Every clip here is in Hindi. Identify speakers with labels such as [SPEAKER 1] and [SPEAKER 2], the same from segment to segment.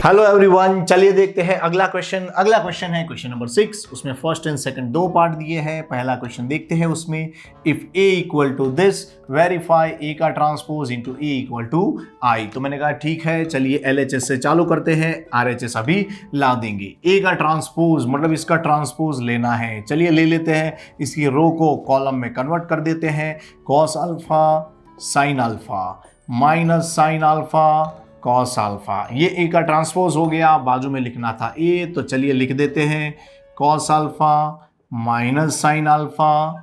[SPEAKER 1] हेलो एवरीवन, चलिए देखते हैं अगला क्वेश्चन है क्वेश्चन नंबर 6। उसमें फर्स्ट एंड सेकंड दो पार्ट दिए हैं। पहला क्वेश्चन देखते हैं। उसमें if A equal to this verify A का transpose into A equal to I. तो मैंने कहा ठीक है, चलिए एलएचएस से चालू करते हैं, आरएचएस अभी ला देंगे। ए का ट्रांसपोज मतलब इसका ट्रांसपोज लेना है। चलिए ले लेते हैं, इसकी रो को कॉलम में कन्वर्ट कर देते हैं। Cos alpha sine alpha minus sine alpha cos alpha, ये ए का ट्रांसपोज हो गया। बाजू में लिखना था ए, तो चलिए लिख देते हैं cos alpha minus sine alpha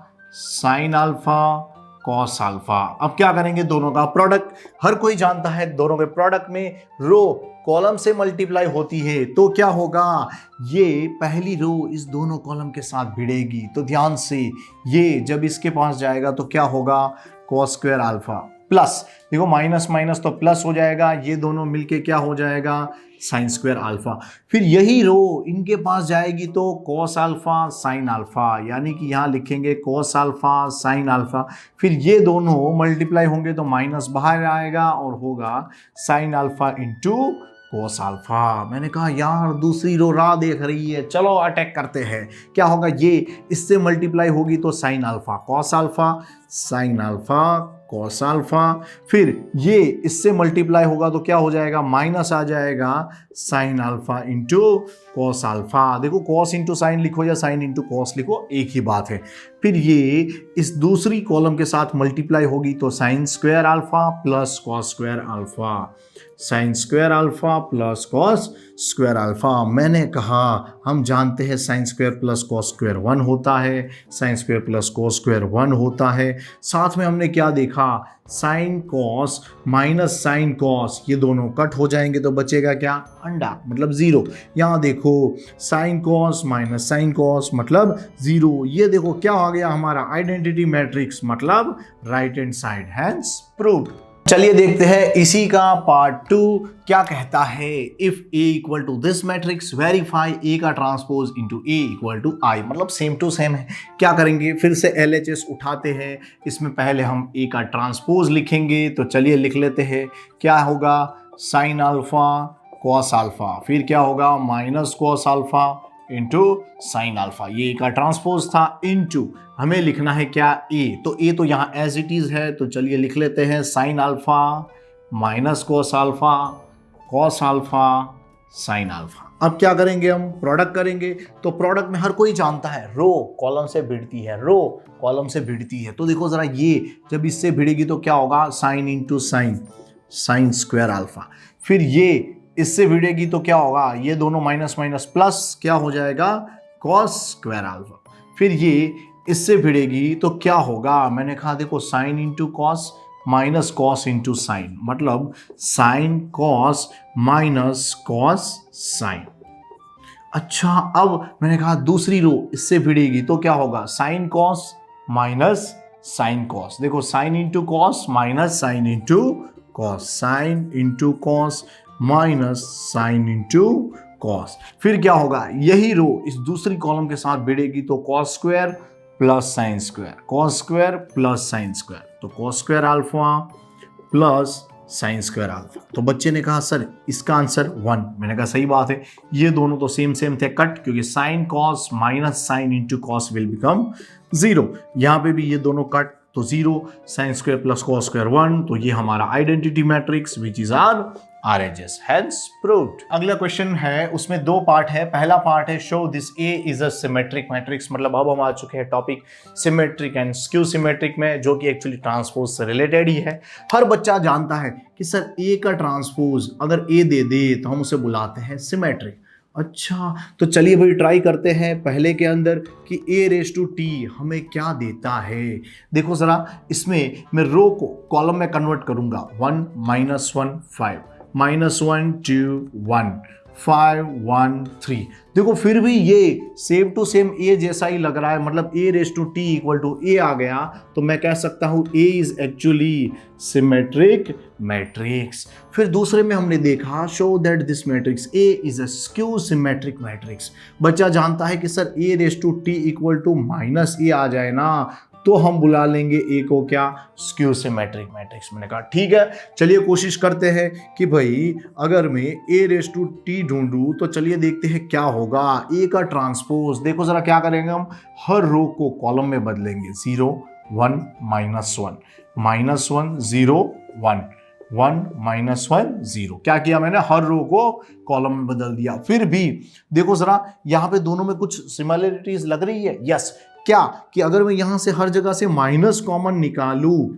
[SPEAKER 1] cos alpha. अब क्या करेंगे, दोनों का प्रोडक्ट। हर कोई जानता है दोनों के प्रोडक्ट में रो कॉलम से मल्टीप्लाई होती है, तो क्या होगा, ये पहली रो इस दोनों कॉलम के साथ भिड़ेगी। तो ध्यान से, ये जब इसके पास जाएगा तो क्या होगा, कॉस स्क्वायर अल्फा प्लस, देखो माइनस माइनस तो प्लस हो जाएगा, ये दोनों मिलके क्या हो जाएगा, साइन स्क्वायर अल्फा। फिर यही रो इनके पास जाएगी तो कॉस अल्फा साइन अल्फा, यानी कि यहाँ लिखेंगे कॉस अल्फा साइन अल्फा। फिर ये दोनों मल्टीप्लाई होंगे तो माइनस बाहर आएगा और होगा sine alpha into cos alpha. मैंने कहा यार दूसरी रो राह देख रही है, चलो अटैक करते हैं। क्या होगा, ये इससे मल्टीप्लाई होगी तो sine alpha cos alpha sine alpha cos alpha. फिर ये इससे मल्टीप्लाई होगा तो क्या हो जाएगा, माइनस आ जाएगा sine alpha into cos alpha. देखो कॉस इंटू साइन लिखो या साइन इंटू कॉस लिखो, एक ही बात है। फिर ये इस दूसरी कॉलम के साथ मल्टीप्लाई होगी तो sign square alpha plus cos square alpha, sign square alpha plus cos square alpha. मैंने कहा हम जानते हैं sign square plus cos square 1 होता है, sign square plus cos square 1 होता है। साथ में हमने क्या देखा, sign cos minus sine cos, ये दोनों कट हो जाएंगे तो बचेगा क्या, अंडा मतलब जीरो। यहाँ देखो sine cos minus sine cos मतलब जीरो। ये देखो क्या आ गया हमारा आइडेंटिटी मैट्रिक्स, मतलब right hand side, hence proved. चलिए देखते हैं इसी का पार्ट 2 क्या कहता है। If A equal to this matrix verify A का transpose into A equal to I, मतलब सेम टू सेम है। क्या करेंगे, फिर से एलएचएस उठाते हैं। इसमें पहले हम ए का ट्रांसपोज लिखेंगे, तो चलिए लिख लेते हैं। क्या होगा, साइन अल्फा कॉस अल्फा, फिर क्या होगा minus cos alpha into sine alpha, ये का ट्रांसपोज था। इंटू हमें लिखना है क्या, ए, तो ए तो यहाँ एज इट इज है, तो चलिए लिख लेते हैं sine alpha minus cos alpha sine alpha. अब क्या करेंगे, हम प्रोडक्ट करेंगे। तो प्रोडक्ट में हर कोई जानता है रो कॉलम से भिड़ती है, रो कॉलम से भिड़ती है। तो देखो जरा, ये जब इससे भिड़ेगी तो क्या होगा, sine into sine, sign square alpha. फिर ये इससे भिड़ेगी तो क्या होगा, ये दोनों माइनस माइनस प्लस क्या हो जाएगा, कॉस स्क्वायर अल्फा। फिर ये इससे भिड़ेगी तो क्या होगा, मैंने कहा देखो sine into cos minus cos into sine, मतलब sine cos minus cos sine. अच्छा, अब मैंने कहा दूसरी रो इससे भिड़ेगी तो क्या होगा, sine cos minus sine cos. देखो sine into cos minus sine into cos, sine into cos minus sine into cos. फिर क्या होगा, यही रो इस दूसरी कॉलम के साथ भिड़ेगी तो cos square plus sine square, cos square plus sine square, तो cos square alpha plus sine square alpha. तो बच्चे ने कहा सर इसका आंसर 1। मैंने कहा सही बात है, ये दोनों तो सेम सेम थे, कट, क्योंकि sine cos minus sine into cos will become 0। यहाँ पे भी ये दोनों कट, तो 0, sine square plus cos square 1, तो ये हमारा identity matrix which is our RHS, hence proved. अगला क्वेश्चन है, उसमें दो पार्ट है। पहला पार्ट है show this A is a symmetric matrix, मतलब अब हम आ चुके हैं topic symmetric and skew symmetric में, जो कि एक्चुअली ट्रांसपोज से रिलेटेड ही है। हर बच्चा जानता है कि सर ए का ट्रांसपोज अगर ए दे दे तो हम उसे बुलाते हैं सिमेट्रिक। अच्छा, तो चलिए भाई ट्राई करते हैं पहले के अंदर कि ए रेस टू टी हमें क्या देता है। देखो जरा, इसमें मैं रो को कॉलम में कन्वर्ट करूंगा, 1 माइनस 1 5 -1 2 1 5 1 3। देखो फिर भी ये सेम टू सेम ए जैसा ही लग रहा है, मतलब A raise to T equal to A आ गया, तो मैं कह सकता हूँ A is actually symmetric matrix. फिर दूसरे में हमने देखा show that this matrix A is a skew symmetric matrix. बच्चा जानता है कि sir A raise to T equal to minus A आ जाए ना तो हम बुला लेंगे ए को क्या, स्क्यू सिमेट्रिक मैट्रिक्स। मैंने कहा ठीक है, चलिए कोशिश करते हैं कि भाई अगर मैं ए रेस टू टी ढूंढूं तो चलिए देखते हैं क्या होगा। ए का ट्रांसपोज देखो जरा क्या करेंगे, हम हर रो को कॉलम में बदलेंगे, 0 1 -1 -1 0 1 1 -1 0। क्या किया मैंने, हर रो को कॉलम में बदल दिया। फिर भी देखो जरा यहां पे दोनों में कुछ सिमिलरिटीज लग रही है। यस, क्या कि अगर मैं यहां से हर जगह से माइनस कॉमन निकालूं,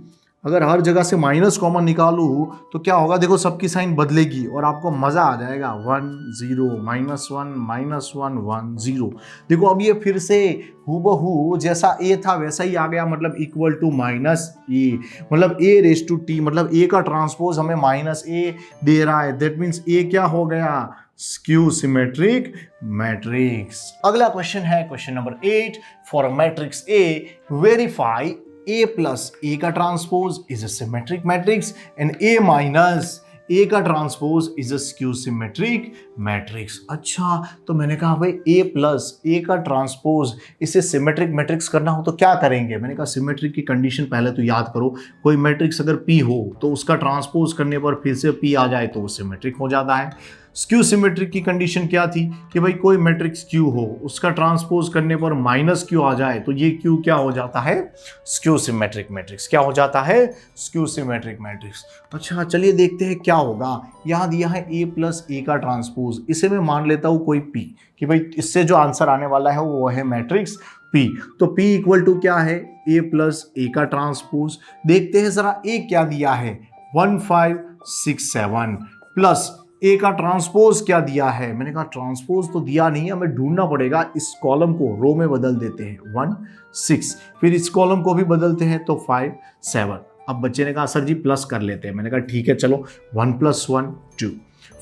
[SPEAKER 1] अगर हर जगह से माइनस कॉमन निकालूं तो क्या होगा, देखो सबकी साइन बदलेगी और आपको मजा आ जाएगा। 1 0 -1 -1 1 0। देखो अब ये फिर से हूबहू जैसा ए था वैसा ही आ गया, मतलब इक्वल टू -ए, मतलब ए रेस टू टी, मतलब ए का ट्रांसपोज हमें -ए दे रहा है। दैट मीन्स ए क्या हो गया, स्क्यू सिमेट्रिक मैट्रिक्स। अगला क्वेश्चन है question number 8। For matrix A verify A plus A का transpose is a symmetric matrix and A minus A का transpose is a skew symmetric matrix. अच्छा, तो मैंने कहा भाई A प्लस A का ट्रांसपोज इसे सिमेट्रिक मैट्रिक्स करना हो तो क्या करेंगे। मैंने कहा सिमेट्रिक की कंडीशन पहले तो याद करो, कोई मैट्रिक्स अगर P हो तो उसका ट्रांसपोज करने पर फिर से P आ जाए तो वो सिमेट्रिक हो जाता है। स्क्यू सिमेट्रिक की कंडीशन क्या थी कि भाई कोई मैट्रिक्स Q हो, उसका ट्रांसपोज करने पर -Q आ जाए तो ये Q क्या हो जाता है, स्क्यू सिमेट्रिक मैट्रिक्स। क्या हो जाता है, स्क्यू सिमेट्रिक मैट्रिक्स। अच्छा चलिए देखते हैं क्या होगा। यहाँ दिया है A प्लस A का ट्रांसपोज, इसे मैं मान लेता हूँ कोई P, कि भाई इससे जो आंसर आने वाला है वो है मैट्रिक्स P। तो P इक्वल टू क्या है, A प्लस A का ट्रांसपोज। देखते हैं जरा A क्या दिया है, 1 5 6 7 प्लस ए का ट्रांसपोज क्या दिया है। मैंने कहा ट्रांसपोज तो दिया नहीं है, हमें ढूंढना पड़ेगा। इस कॉलम को रो में बदल देते हैं, 1 6, फिर इस कॉलम को भी बदलते हैं तो 5 7। अब बच्चे ने कहा सर जी प्लस कर लेते हैं। मैंने कहा ठीक है चलो, 1 + 1 2,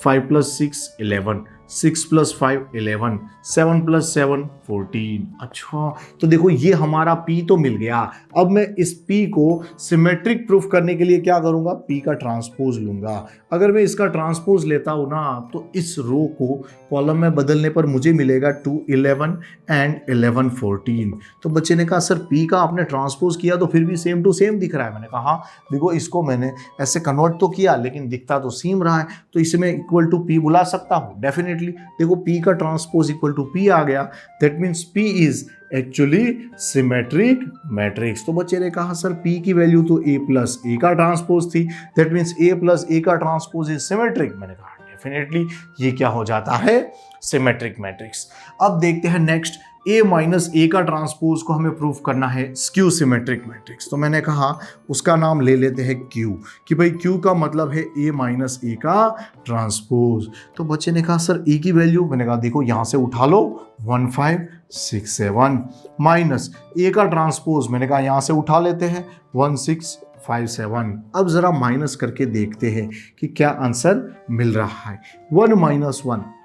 [SPEAKER 1] 5 + 6 11, 6 + 5 11, 7 + 7 14। अच्छा तो देखो ये हमारा P तो मिल गया। अब मैं इस P को सिमेट्रिक प्रूफ करने के लिए क्या करूंगा, P का ट्रांसपोज लूंगा। अगर मैं इसका ट्रांसपोज लेता हूं ना तो इस रो को कॉलम में बदलने पर मुझे मिलेगा 2 11 एंड 11 14। तो बच्चे ने कहा सर P का आपने ट्रांसपोज किया तो फिर भी सेम टू सेम दिख रहा है। मैंने कहा हाँ देखो इसको मैंने ऐसे कन्वर्ट तो किया लेकिन दिखता तो सेम रहा है, तो इसे मैं इक्वल टू P बुला सकता हूँ डेफिनेटली। देखो P का ट्रांसपोज इक्वल टू P आ गया, that means P is actually symmetric matrix. तो बच्चे ने कहा सर P की वैल्यू तो A प्लस A का ट्रांसपोज थी, that means A plus A का ट्रांसपोज इज सिमेट्रिक। मैंने कहा डेफिनेटली ये क्या हो जाता है, सिमेट्रिक मैट्रिक्स। अब देखते हैं नेक्स्ट, A माइनस A का ट्रांसपोज को हमें प्रूफ करना है स्क्यू सिमेट्रिक मैट्रिक्स। तो मैंने कहा उसका नाम ले लेते हैं Q, कि भाई Q का मतलब है A माइनस A का ट्रांसपोज। तो बच्चे ने कहा सर A की वैल्यू, मैंने कहा देखो यहां से उठा लो 1 5 6 7 माइनस A का ट्रांसपोज, मैंने कहा यहां से उठा लेते हैं 1 6 5 7। अब जरा माइनस करके देखते हैं कि क्या आंसर मिल रहा है। 1 - 1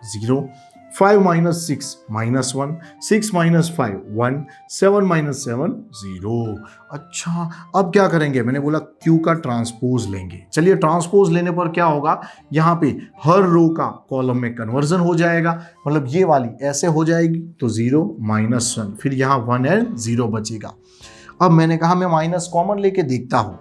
[SPEAKER 1] 0, 5 - 6 -1, 6 - 5 1, 7 - 7 0। अच्छा अब क्या करेंगे, मैंने बोला Q का ट्रांसपोज लेंगे। चलिए ट्रांसपोज लेने पर क्या होगा, यहाँ पे हर रो का कॉलम में कन्वर्जन हो जाएगा, मतलब ये वाली ऐसे हो जाएगी तो 0 -1, फिर यहाँ 1 एंड 0 बचेगा। अब मैंने कहा मैं माइनस कॉमन लेके देखता हूँ।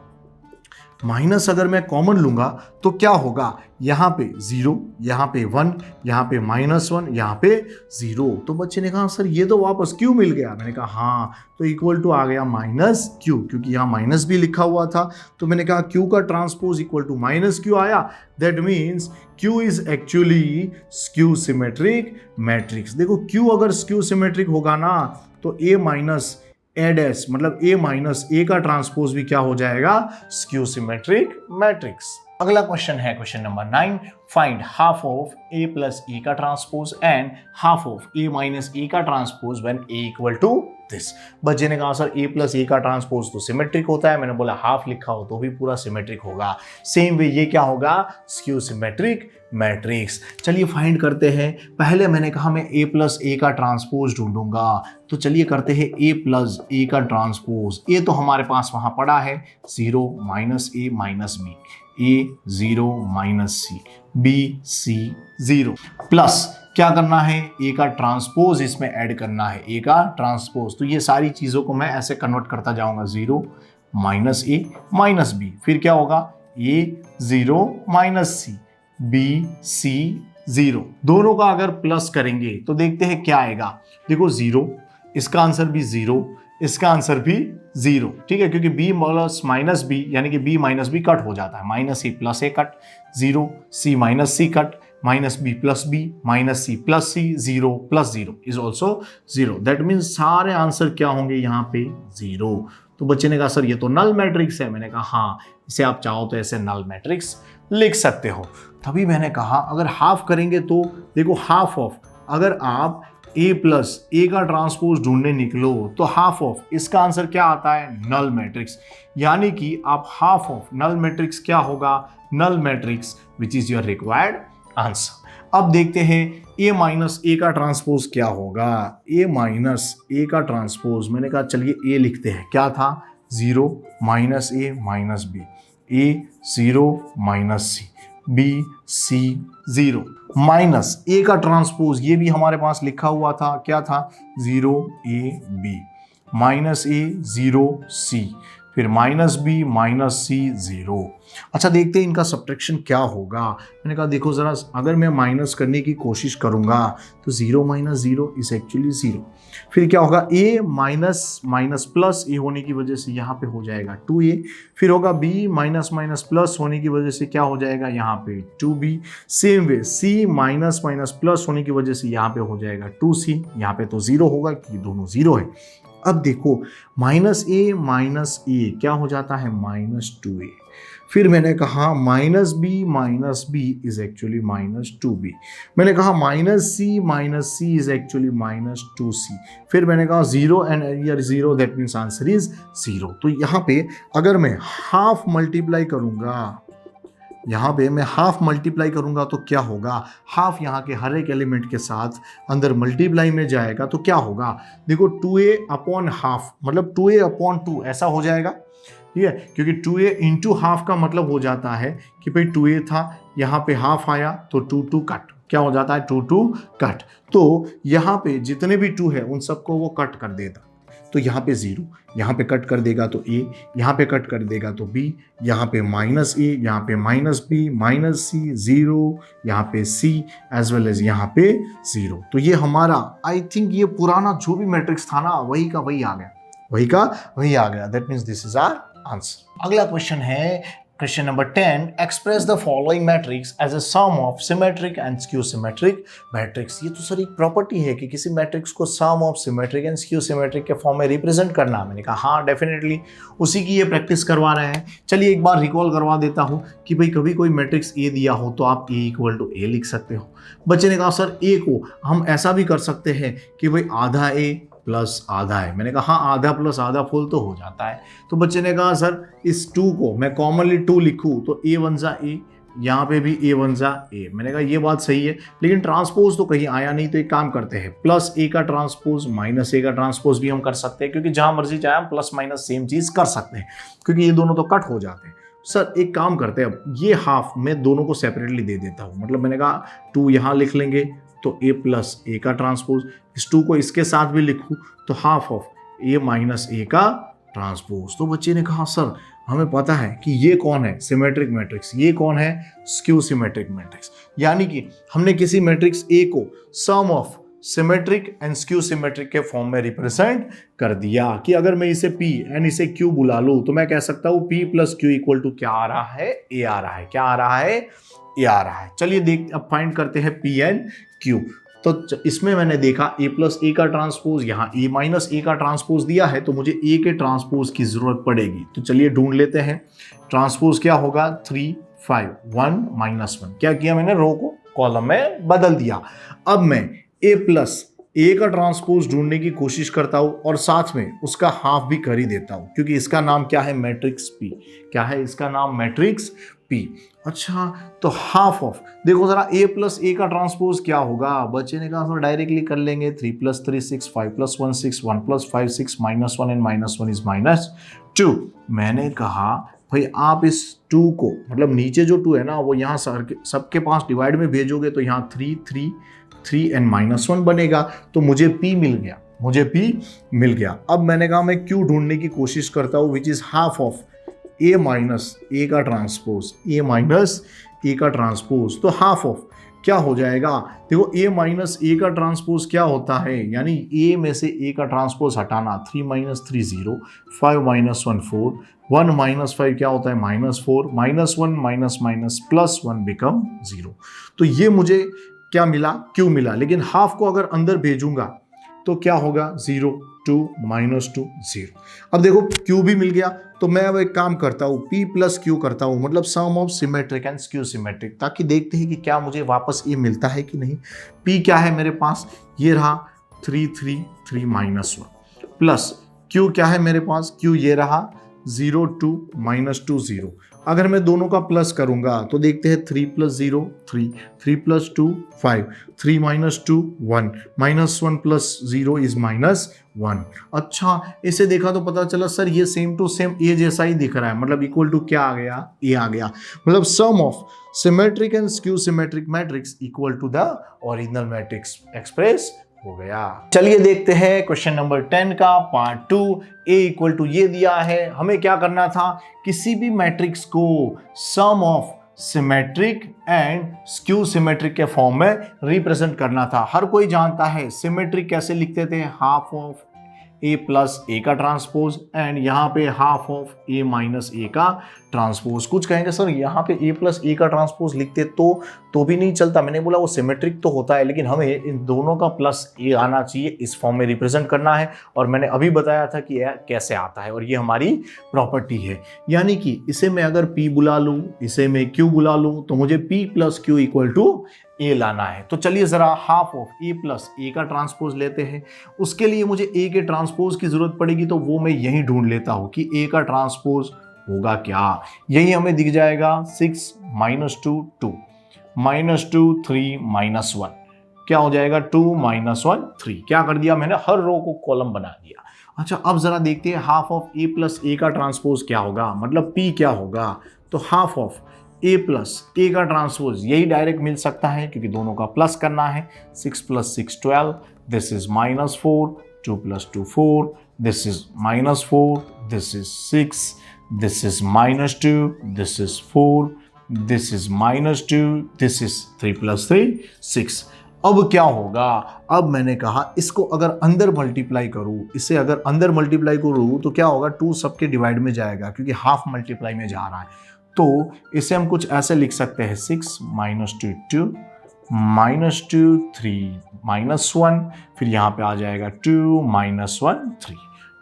[SPEAKER 1] माइनस अगर मैं कॉमन लूंगा तो क्या होगा, यहाँ पे 0, यहाँ पे 1, यहाँ पे -1, यहाँ पे 0। तो बच्चे ने कहा सर ये तो वापस Q मिल गया। मैंने कहा हाँ, तो इक्वल टू आ गया -Q, क्योंकि यहाँ माइनस भी लिखा हुआ था। तो मैंने कहा Q का ट्रांसपोज इक्वल टू -Q आया, that means Q is actually skew symmetric matrix. देखो Q अगर स्क्यू सिमेट्रिक होगा ना तो A माइनस A डैश मतलब A माइनस A का ट्रांसपोज भी क्या हो जाएगा, स्क्यू सिमेट्रिक मैट्रिक्स। अगला क्वेश्चन है question number 9। Find half of A plus A का transpose and half of A minus A का transpose when A equal to this. बच्चे ने कहा सर A प्लस A का ट्रांसपोज तो सिमेट्रिक होता है। मैंने बोला हाफ लिखा हो तो भी पूरा सिमेट्रिक होगा। सेम वे ये क्या होगा, स्क्यू सिमेट्रिक मैट्रिक्स। चलिए फाइंड करते हैं। पहले मैंने कहा मैं A प्लस A का ट्रांसपोज ढूंढूंगा, तो चलिए करते हैं A प्लस A का ट्रांसपोज। A तो हमारे पास वहां पड़ा है, 0 -A -B, A 0 -C, B C 0 plus क्या करना है, ए का ट्रांसपोज इसमें ऐड करना है, ए का ट्रांसपोज। तो ये सारी चीज़ों को मैं ऐसे कन्वर्ट करता जाऊंगा, 0 माइनस ए माइनस बी, फिर क्या होगा, ए 0 माइनस सी, बी सी 0। दोनों का अगर प्लस करेंगे तो देखते हैं क्या आएगा। देखो 0, इसका आंसर भी 0, इसका आंसर भी 0, ठीक है, क्योंकि b प्लस माइनस बी यानी कि b माइनस बी कट हो जाता है, minus A plus A cut, 0 c minus C cut, minus B plus B, minus C plus C, 0 plus 0 is also 0। That means सारे आंसर क्या होंगे यहाँ पे 0। तो बच्चे ने कहा सर ये तो नल मैट्रिक्स है। मैंने कहा हाँ, इसे आप चाहो तो ऐसे नल मैट्रिक्स लिख सकते हो। तभी मैंने कहा अगर हाफ करेंगे तो देखो हाफ ऑफ, अगर आप a प्लस ए का ट्रांसपोज ढूंढने निकलो तो हाफ ऑफ इसका आंसर क्या आता है, नल मैट्रिक्स। यानी कि आप हाफ ऑफ नल मैट्रिक्स क्या होगा, null matrix which is your required answer. अब देखते हैं a माइनस ए का ट्रांसपोज क्या होगा। a माइनस ए का ट्रांसपोज, मैंने कहा चलिए a लिखते हैं, क्या था 0 minus A minus B, a 0 minus C, b c 0 minus A का ट्रांसपोज, ये भी हमारे पास लिखा हुआ था, क्या था 0 a b minus A 0 c, फिर माइनस बी माइनस सी 0। अच्छा देखते हैं इनका सब्ट्रैक्शन क्या होगा। मैंने कहा देखो जरा, अगर मैं माइनस करने की कोशिश करूंगा तो 0 माइनस 0 इज एक्चुअली 0। फिर क्या होगा, a माइनस माइनस प्लस ए होने की वजह से यहाँ पे हो जाएगा 2a, फिर होगा b माइनस माइनस प्लस होने की वजह से क्या हो जाएगा यहाँ पे 2b। Same way c minus minus plus होने की वजह से यहाँ पे हो जाएगा 2c, यहाँ पे तो 0 होगा कि दोनों 0 है। अब देखो माइनस ए क्या हो जाता है, माइनस 2a। फिर मैंने कहा minus B is actually minus 2b। मैंने कहा minus C is actually minus 2c। फिर मैंने कहा 0 एंड एरियर 0, दैट मीन्स आंसर इज 0। तो यहाँ पे अगर मैं हाफ मल्टीप्लाई करूंगा, यहाँ पे मैं हाफ मल्टीप्लाई करूंगा तो क्या होगा, हाफ यहाँ के हर एक एलिमेंट के साथ अंदर मल्टीप्लाई में जाएगा तो क्या होगा, देखो 2a अपॉन हाफ मतलब 2a अपॉन 2 ऐसा हो जाएगा, ठीक है, क्योंकि 2a इंटू हाफ का मतलब हो जाता है कि भाई 2a था, यहाँ पे हाफ आया तो 2 कट, क्या हो जाता है 2 कट। तो यहाँ पे जितने भी 2 है उन सबको वो कट कर देता, तो यहाँ पे 0, यहाँ पे कट कर देगा तो a, यहाँ पे कट कर देगा तो b, यहाँ पे माइनस a, यहाँ पे माइनस b, माइनस c 0, यहाँ पे c एज वेल एज यहाँ पे 0। तो ये हमारा आई थिंक ये पुराना जो भी मैट्रिक्स था ना वही का वही आ गया, वही का वही आ गया। That means this is our answer. अगला क्वेश्चन है question number 10, express the following matrix as a sum of symmetric and skew symmetric matrix. ये तो सर एक प्रॉपर्टी है कि किसी मैट्रिक्स को sum of symmetric and skew symmetric के फॉर्म में रिप्रेजेंट करना। मैंने कहा हाँ डेफिनेटली उसी की ये प्रैक्टिस करवा रहे हैं। चलिए एक बार रिकॉल करवा देता हूँ कि भाई कभी कोई मैट्रिक्स ए दिया हो तो आप ए इक्वल टू ए लिख सकते हो। बच्चे ने कहा सर ए को हम ऐसा भी कर सकते हैं कि भाई आधा ए प्लस आधा है। मैंने कहा हाँ आधा प्लस आधा फुल तो हो जाता है। तो बच्चे ने कहा सर इस 2 को मैं कॉमनली 2 लिखूँ तो ए वन जा ए, यहाँ पे भी ए वन जा ए। मैंने कहा ये बात सही है, लेकिन ट्रांसपोज तो कहीं आया नहीं, तो एक काम करते हैं प्लस ए का ट्रांसपोज माइनस ए का ट्रांसपोज भी हम कर सकते हैं, क्योंकि जहाँ मर्जी चाहे हम प्लस माइनस सेम चीज़ कर सकते हैं, क्योंकि ये दोनों तो कट हो जाते हैं। सर एक काम करते हैं, अब ये हाफ मैं दोनों को सेपरेटली दे देता हूँ। मतलब मैंने कहा 2 यहाँ लिख लेंगे तो a प्लस ए का ट्रांसपोज, इस 2 को इसके साथ भी लिखूं तो half of a minus A का ट्रांसपोज। तो बच्चे ने कहा सर हमें पता है कि ये कौन है सिमेट्रिक मैट्रिक्स, ये कौन है स्क्यू सिमेट्रिक मैट्रिक्स। यानी कि हमने किसी मैट्रिक्स a को sum of symmetric and skew symmetric के फॉर्म में रिप्रेजेंट कर दिया कि अगर मैं इसे p एंड इसे q बुला लूं तो मैं कह सकता हूं p plus q equal to क्या आ रहा है, a आ रहा है। क्या आ रहा है, a आ रहा है। चलिए देख अब फाइंड करते हैं p एंड q। तो इसमें मैंने देखा a प्लस ए का ट्रांसपोज, यहाँ a माइनस ए का ट्रांसपोज दिया है तो मुझे a के ट्रांसपोज की जरूरत पड़ेगी। तो चलिए ढूंढ लेते हैं। ट्रांसपोज क्या होगा 3 5 1 माइनस 1। क्या किया मैंने, रो को कॉलम में बदल दिया। अब मैं a प्लस ए का ट्रांसपोज ढूंढने की कोशिश करता हूं और साथ में उसका हाफ भी कर ही देता हूं, क्योंकि इसका नाम क्या है, मैट्रिक्स p। क्या है इसका नाम, मैट्रिक्स p। अच्छा तो हाफ ऑफ, देखो जरा a प्लस ए का ट्रांसपोज क्या होगा। बच्चे ने कहा डायरेक्टली कर लेंगे, 3 plus 3 6, 5 plus 1 6, 1 plus 5 6, minus 1 and minus 1 is minus 2। मैंने कहा भाई आप इस 2 को, मतलब नीचे जो 2 है ना वो यहाँ सबके पास डिवाइड में भेजोगे तो यहाँ 3 3 3n-1 बनेगा। तो मुझे P मिल गया, मुझे P मिल गया। अब मैंने कहा मैं Q ढूंढने की कोशिश करता हूँ, विच is half of A minus A का ट्रांसपोज, A माइनस A का ट्रांसपोज। तो हाफ ऑफ क्या हो जाएगा, देखो A माइनस A का ट्रांसपोज क्या होता है, यानी A में से A का ट्रांसपोज हटाना, 3 माइनस 3 0, 5 माइनस 1 4, 1 माइनस 5 क्या होता है -4, -1 माइनस माइनस प्लस 1 बिकम 0। तो ये मुझे क्या मिला, Q मिला। लेकिन हाफ को अगर अंदर भेजूंगा तो क्या होगा, 0 2 -2 0। अब देखो Q भी मिल गया, तो मैं अब एक काम करता हूँ, P प्लस Q करता हूँ, मतलब sum of symmetric and skew symmetric, ताकि देखते हैं कि क्या मुझे वापस ये मिलता है कि नहीं। P क्या है मेरे पास, ये रहा 3 3 3 -1, प्लस Q क्या है मेरे पास, Q ये रहा 0 2 -2 0। अगर मैं दोनों का प्लस करूंगा तो देखते हैं 3 + 0 3, 3 + 2 5, 3 - 2 1, -1 + 0 इज -1। अच्छा, इसे देखा तो पता चला सर ये सेम टू सेम ए जैसा ही दिख रहा है, मतलब इक्वल टू क्या आ गया, ए आ गया। मतलब sum of symmetric and skew symmetric matrix equal to the original matrix express हो गया। चलिए देखते हैं क्वेश्चन नंबर 10 का पार्ट 2। ए इक्वल टू ये दिया है, हमें क्या करना था, किसी भी मैट्रिक्स को sum of symmetric and skew symmetric के फॉर्म में रिप्रेजेंट करना था। हर कोई जानता है सिमेट्रिक कैसे लिखते थे, half of A plus A का ट्रांसपोज एंड यहाँ पे half of A minus A का ट्रांसपोज। कुछ कहेंगे सर यहाँ पे A प्लस A का ट्रांसपोज लिखते तो भी नहीं चलता। मैंने बोला वो सिमेट्रिक तो होता है, लेकिन हमें इन दोनों का प्लस A आना चाहिए, इस फॉर्म में रिप्रेजेंट करना है। और मैंने अभी बताया था कि यह कैसे आता है, और ये हमारी प्रॉपर्टी है। यानी कि इसे मैं अगर P बुला लूँ, इसे मैं Q बुला लूँ, तो मुझे P plus Q equal to A लाना है। तो चलिए जरा half of A plus A का ट्रांसपोज लेते हैं। उसके लिए मुझे ए के ट्रांसपोज की जरूरत पड़ेगी, तो वो मैं यहीं ढूंढ लेता हूं कि ए का ट्रांसपोज होगा क्या। यही हमें दिख जाएगा 6 -2 2, -2 3 -1 क्या हो जाएगा, 2 -1 3। क्या कर दिया मैंने, हर रो को कॉलम बना दिया। अच्छा, अब जरा देखते हैं half of A plus A का ट्रांसपोज क्या होगा, मतलब पी क्या होगा। तो half of A plus A का ट्रांसपोज यही डायरेक्ट मिल सकता है, क्योंकि दोनों का प्लस करना है। 6 + 6 12, this is -4, 2 + 2 4, this is -4, this is 6, this is -2, this is 4, this is -2, this is 3 + 3 6। अब क्या होगा, अब मैंने कहा इसको अगर अंदर मल्टीप्लाई करूं, इसे अगर अंदर मल्टीप्लाई करूं तो क्या होगा, 2 सबके डिवाइड में जाएगा, क्योंकि हाफ मल्टीप्लाई में जा रहा है। तो इसे हम कुछ ऐसे लिख सकते हैं, 6 -2 2, -2 3 -1, फिर यहाँ पे आ जाएगा 2 -1 3।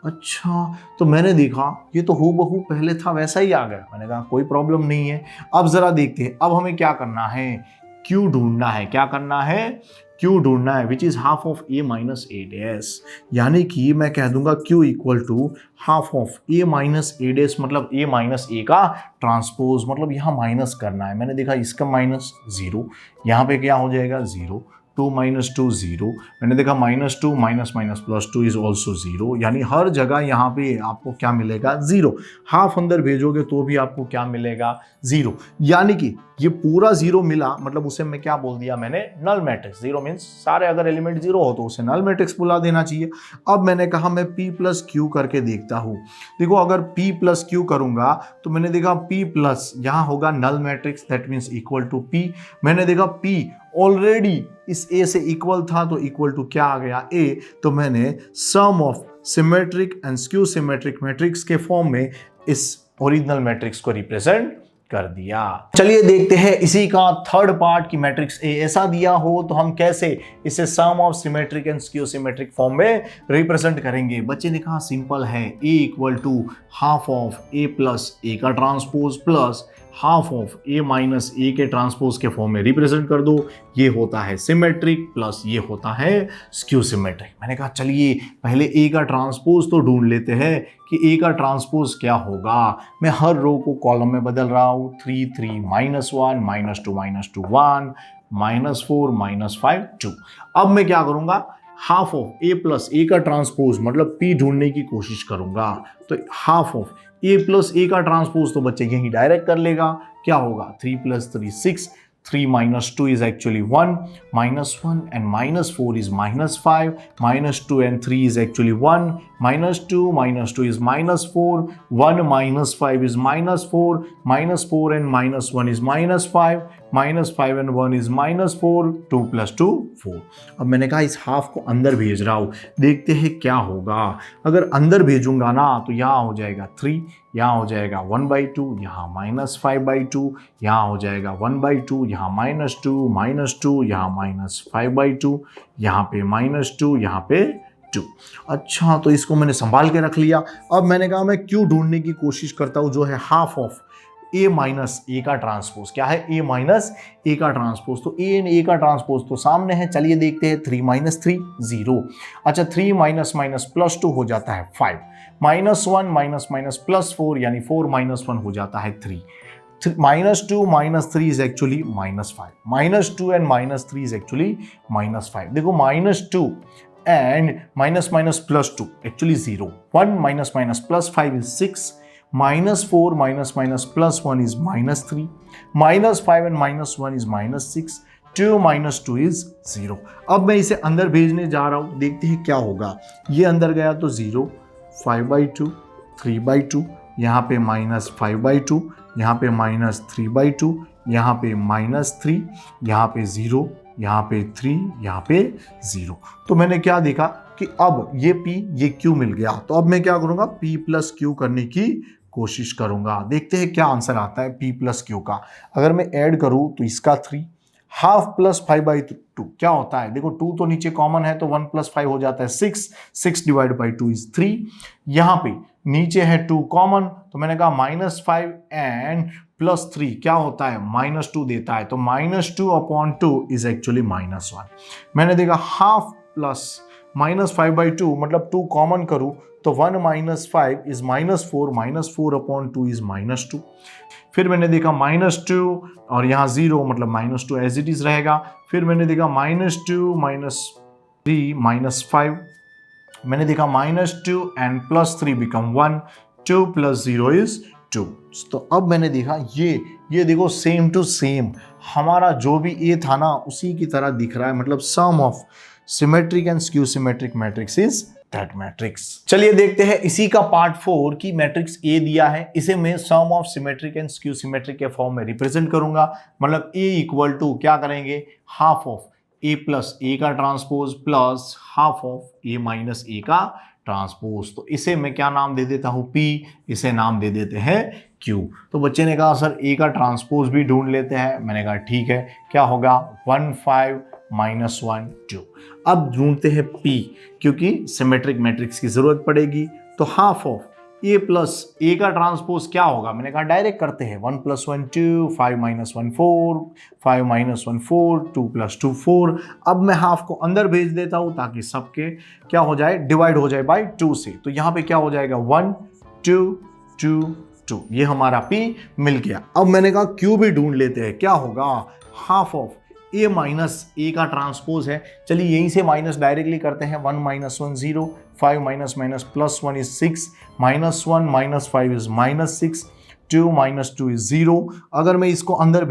[SPEAKER 1] अच्छा, तो मैंने देखा ये तो हूबहू पहले था वैसा ही आ गया। मैंने कहा कोई प्रॉब्लम नहीं है। अब जरा देखते हैं, अब हमें क्या करना है, Q ढूंढना है। क्या करना है, Q ढूंढना है, which is half of A minus A dash. यानी कि मैं कह दूंगा Q equal to half of A minus A dash, मतलब A माइनस A का ट्रांसपोज, मतलब यहाँ माइनस करना है। मैंने देखा इसका -0, यहाँ पे क्या हो जाएगा 0, 2 - 2 0। मैंने देखा -2 -+ 2 इज ऑल्सो 0, यानी हर जगह यहाँ पे आपको क्या मिलेगा 0। हाफ अंदर भेजोगे तो भी आपको क्या मिलेगा 0। यानी कि ये पूरा 0 मिला, मतलब उसे मैं क्या बोल दिया मैंने, नल मैट्रिक्स। 0 मीन्स सारे अगर एलिमेंट 0 हो तो उसे नल मैट्रिक्स बुला देना चाहिए। अब मैंने कहा मैं P प्लस Q करके देखता हूँ। देखो अगर P प्लस Q करूंगा तो मैंने देखा P प्लस यहाँ होगा null matrix, that means equal to P। मैंने देखा P ऑलरेडी इस A से इक्वल था, तो इक्वल टू क्या आ गया A। तो मैंने sum of symmetric and skew symmetric matrix के फॉर्म में इस ओरिजिनल मैट्रिक्स को रिप्रेजेंट कर दिया। चलिए देखते हैं इसी का थर्ड पार्ट की मैट्रिक्स ए ऐसा दिया हो तो हम कैसे इसे sum of symmetric and skew symmetric form में रिप्रेजेंट करेंगे। बच्चे ने कहा सिंपल है, A equal to half of A plus A का transpose plus half of A minus A के ट्रांसपोज के फॉर्म में रिप्रेजेंट कर दो। ये होता है सिमेट्रिक प्लस ये होता है स्क्यू सिमेट्रिक। मैंने कहा चलिए पहले ए का ट्रांसपोज तो ढूंढ लेते हैं कि ए का ट्रांसपोज क्या होगा। मैं हर रो को कॉलम में बदल रहा हूँ, 3 3 -1 -2 -2 1 -4 -5 2। अब मैं क्या करूँगा, half of A plus A का ट्रांसपोज मतलब P ढूंढने की कोशिश करूँगा। तो half of A plus A का ट्रांसपोज तो बच्चे यही डायरेक्ट कर लेगा। क्या होगा, 3 + 3 6, 3 minus 2 is actually 1, minus 1 and minus 4 is minus 5, minus 2 and 3 is actually 1, minus 2 is minus 4, 1 minus 5 is minus 4, minus 4 and minus 1 is minus 5, minus 5 and 1 is minus 4, 2 plus 2 4। अब मैंने कहा इस हाफ को अंदर भेज रहा हूँ, देखते हैं क्या होगा। अगर अंदर भेजूंगा ना तो यहाँ हो जाएगा 3, यहाँ हो जाएगा 1/2, यहाँ -5/2, यहाँ हो जाएगा 1/2, यहाँ -2, यहाँ -5/2, यहाँ पे -2, यहाँ पे 2। अच्छा, तो इसको मैंने संभाल के रख लिया। अब मैंने कहा मैं क्यू ढूंढने की कोशिश करता हूँ, जो है half of A minus A का ट्रांसपोज। क्या है? ए माइनस ए का ट्रांसपोज। तो ए एंड ए का ट्रांसपोज तो सामने है, चलिए देखते हैं। 3 - 3 0। अच्छा, 3 माइनस माइनस प्लस 2 हो जाता है 5, -1 माइनस माइनस प्लस 4 यानी 4 - 1 हो जाता है 3। -2 - 3 is actually -5, -2 and -3 is actually -5। देखो -2 and minus plus 2 actually 0, 1 minus plus 5 is 6, -4 minus plus 1 is -3, -5 and -1 is -6, 2 - 2 is 0। अब मैं इसे अंदर भेजने जा रहा हूं, देखते हैं क्या होगा। ये अंदर गया तो 0, 5/2, 3/2, यहाँ पे -5/2, यहाँ पे -3/2, यहाँ पे -3, यहाँ पे 0, यहाँ पे 3, यहाँ पे 0। तो मैंने क्या देखा कि अब ये P ये Q मिल गया, तो अब मैं क्या करूंगा, P प्लस Q करने की कोशिश करूंगा। देखते हैं क्या आंसर आता है P प्लस Q का। अगर मैं ऐड करूं तो इसका 3, हाफ प्लस 5/2 क्या होता है? देखो 2 तो नीचे कॉमन है तो 1 + 5 हो जाता है 6, 6 डिवाइड बाई 2 इज 3। यहाँ पे नीचे है 2 कॉमन, तो मैंने कहा -5 एंड +3 क्या होता है? -2 देता है, तो -2/2 इज एक्चुअली -1। मैंने देखा हाफ प्लस -5/2 मतलब 2 कॉमन करूं तो 1 - 5 इज -4, -4/2 इज -2। फिर मैंने देखा -2 और यहाँ 0 मतलब -2 एज इट इज रहेगा। फिर मैंने देखा -2 - 3 -5, मैंने देखा -2 एंड +3 बिकम 1, 2 + 0 इज 2। तो अब मैंने देखा ये देखो सेम टू सेम हमारा जो भी ए था ना उसी की तरह दिख रहा है, मतलब sum of symmetric and skew symmetric matrix is that matrix. चलिए देखते हैं इसी का पार्ट 4 की मैट्रिक्स ए दिया है, इसे मैं sum of symmetric and skew symmetric के फॉर्म में रिप्रेजेंट करूंगा। मतलब ए इक्वल टू क्या करेंगे, half of A plus A का transpose plus half of A minus A का ट्रांसपोज। तो इसे मैं क्या नाम दे देता हूं, P, इसे नाम दे देते हैं Q। तो बच्चे ने कहा सर ए का ट्रांसपोज भी ढूंढ लेते हैं, मैंने कहा ठीक है। क्या होगा, 1 5 -1 2। अब ढूंढते हैं P, क्योंकि सिमेट्रिक मैट्रिक्स की जरूरत पड़ेगी। तो half of A plus A का ट्रांसपोज क्या होगा, मैंने कहा डायरेक्ट करते हैं। 1 + 1 2, 5 - 1 4, 5 - 1 4, 2 + 2 4। अब मैं हाफ को अंदर भेज देता हूं ताकि सबके क्या हो जाए, डिवाइड हो जाए बाय 2 से। तो यहां पे क्या हो जाएगा, 1 2 2 2। ये हमारा P मिल गया। अब मैंने कहा Q भी ढूंढ लेते हैं, क्या होगा, half of A minus A का ट्रांसपोज है। चलिए यहीं से माइनस डायरेक्टली करते हैं। 1 - 1 0, 5 - +1 इज 6, -1 - 5 इज -6, 2 - 2 इज 0। अगर मैं इसको अंदर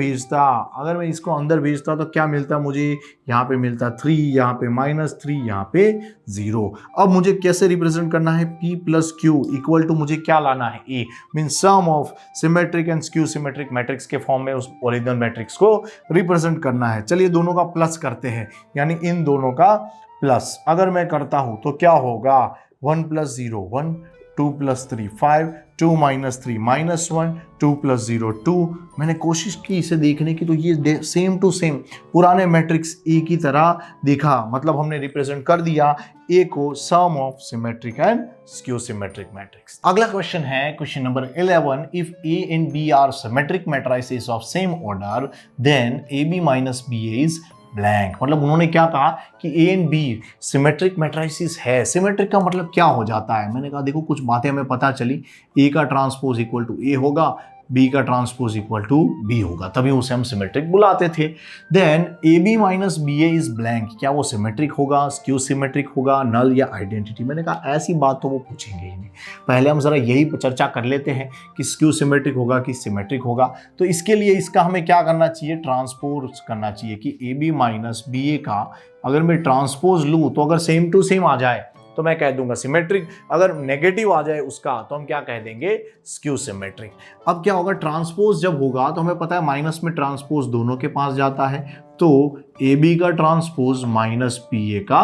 [SPEAKER 1] भेजता तो क्या मिलता मुझे, यहाँ पे मिलता 3, यहाँ पे -3, यहाँ पे 0। अब मुझे कैसे रिप्रेजेंट करना है, P plus Q equal to मुझे क्या लाना है, A mean sum of symmetric and skew symmetric matrix के फॉर्म में उस ओरिजिनल मैट्रिक्स को रिप्रेजेंट करना है। चलिए दोनों का प्लस करते हैं, यानी इन दोनों का प्लस अगर मैं करता हूं तो क्या होगा, 1 + 0 1, 2 + 3 5, 2 - 3 -1, 2 + 0 2। मैंने कोशिश की इसे देखने की, तो ये सेम टू सेम पुराने मैट्रिक्स ए की तरह दिखा। मतलब हमने रिप्रेजेंट कर दिया ए को sum of symmetric and skew symmetric matrix. अगला क्वेश्चन है question number 11। If A and B are symmetric matrices of same order then AB - BA is blank. मतलब उन्होंने क्या कहा कि A and B symmetric matrices है। सिमेट्रिक का मतलब क्या हो जाता है, मैंने कहा देखो कुछ बातें हमें पता चली। ए का ट्रांसपोज इक्वल टू ए होगा, बी का ट्रांसपोज इक्वल टू बी होगा, तभी उसे हम सिमेट्रिक बुलाते थे। Then A B minus B A is blank, क्या वो सिमेट्रिक होगा, स्क्यू सिमेट्रिक होगा, नल या आइडेंटिटी? मैंने कहा ऐसी बात तो वो पूछेंगे ही नहीं, पहले हम जरा यही चर्चा कर लेते हैं कि स्क्यू सिमेट्रिक होगा कि सिमेट्रिक होगा। तो इसके लिए इसका हमें क्या करना चाहिए, ट्रांसपोज करना चाहिए कि ए बी माइनस बी ए का अगर मैं ट्रांसपोज लूँ तो अगर सेम टू सेम आ जाए तो मैं कह दूंगा सिमेट्रिक, अगर नेगेटिव आ जाए उसका तो हम क्या कह देंगे, स्क्यू सिमेट्रिक। अब क्या होगा, ट्रांसपोज जब होगा तो हमें पता है माइनस में ट्रांसपोज दोनों के पास जाता है, तो ए बी का ट्रांसपोज माइनस पी ए का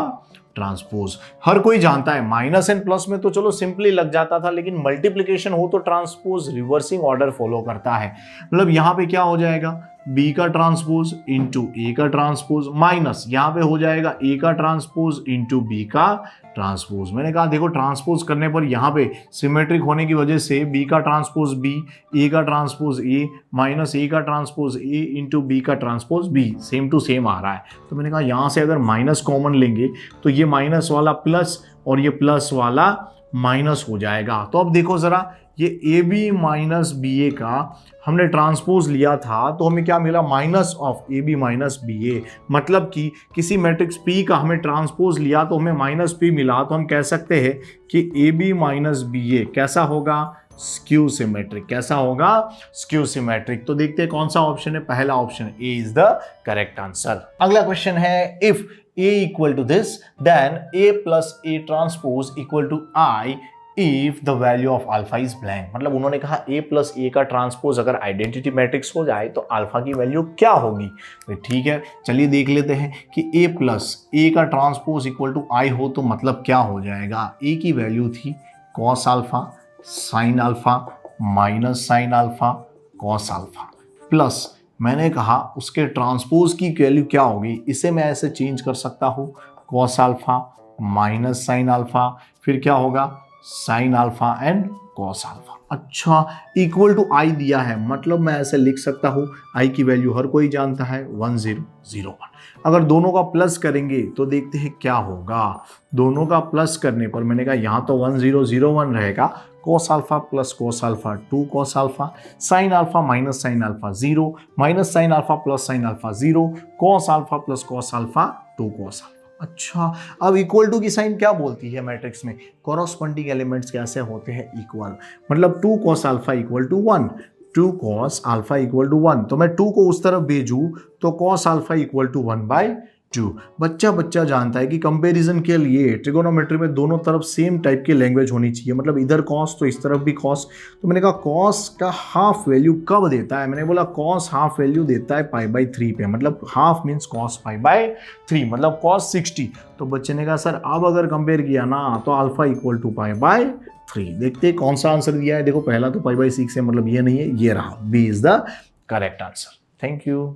[SPEAKER 1] ट्रांसपोज। हर कोई जानता है माइनस एंड प्लस में तो चलो सिंपली लग जाता था, लेकिन मल्टीप्लिकेशन हो तो ट्रांसपोज रिवर्सिंग ऑर्डर फॉलो करता है। मतलब यहां पे क्या हो जाएगा, बी का ट्रांसपोज इंटू ए का ट्रांसपोज माइनस यहां पे हो जाएगा ए का ट्रांसपोज इंटू बी का ट्रांसपोज। मैंने कहा देखो ट्रांसपोज करने पर यहाँ पे सिमेट्रिक होने की वजह से बी का ट्रांसपोज बी, ए का ट्रांसपोज ए माइनस ए का ट्रांसपोज ए इंटू बी का transpose B, same to same आ रहा है। तो मैंने कहा यहाँ से अगर माइनस कॉमन लेंगे तो ये माइनस वाला प्लस और ये प्लस वाला माइनस हो जाएगा। तो अब देखो जरा, ये A B minus B A का हमने ट्रांसपोज लिया था तो हमें क्या मिला, minus of A B minus B A. मतलब कि किसी मैट्रिक्स पी का हमें ट्रांसपोज लिया तो हमें माइनस पी मिला, तो हम कह सकते हैं कि ए बी माइनस बी ए कैसा होगा, स्क्यू सिमेट्रिक। कैसा होगा, स्क्यू सिमेट्रिक। तो देखते हैं कौन सा ऑप्शन है, पहला option A is the correct answer. अगला क्वेश्चन है, if A equal to this, then A plus A transpose equal to I if the value of alpha is blank। मतलब उन्होंने कहा A plus A का ट्रांसपोज अगर आइडेंटिटी मैट्रिक्स हो जाए तो अल्फा की वैल्यू क्या होगी। तो ठीक है, चलिए देख लेते हैं कि A plus A का ट्रांसपोज इक्वल टू I हो तो मतलब क्या हो जाएगा। A की वैल्यू थी cos alpha sine alpha minus sine alpha cos alpha, plus मैंने कहा उसके ट्रांसपोज की वैल्यू क्या होगी। इसे मैं ऐसे चेंज कर सकता हूँ, cos alpha minus sine alpha, फिर क्या होगा sine alpha and cos alpha. अच्छा, इक्वल टू आई दिया है, मतलब मैं ऐसे लिख सकता हूँ, आई की वैल्यू हर कोई जानता है 1001। अगर दोनों का प्लस करेंगे तो देखते हैं क्या होगा। दोनों का प्लस करने पर मैंने कहा यहाँ तो 1001 रहेगा, cos alpha plus cos alpha 2 cos alpha, sine alpha minus sine alpha 0, minus sine alpha plus sine alpha 0, cos alpha plus cos alpha 2 cos alpha. अच्छा, अब इक्वल टू की साइन क्या बोलती है मैट्रिक्स में, कॉरस्पॉन्डिंग एलिमेंट्स कैसे होते हैं इक्वल। मतलब 2 cos alpha equal to 1, 2 cos alpha equal to 1, तो मैं 2 को उस तरफ भेजूं तो कॉस अल्फा इक्वल टू 1/2। बच्चा जानता है कि कंपैरिजन के लिए ट्रिगोनोमेट्री में दोनों तरफ सेम टाइप की लैंग्वेज होनी चाहिए, मतलब इधर कॉस तो इस तरफ भी कॉस। तो मैंने कहा कॉस का हाफ वैल्यू कब देता है, मैंने बोला कॉस हाफ वैल्यू देता है π/3 पे, मतलब हाफ मीन्स कॉस π/3 मतलब कॉस 60। तो बच्चे ने कहा सर अब अगर कंपेयर किया ना तो अल्फा इक्वल टू π/3। देखते हैं कौन सा आंसर दिया है। देखो पहला तो π/6 है, मतलब ये नहीं है, ये रहा, B is the correct answer. Thank you.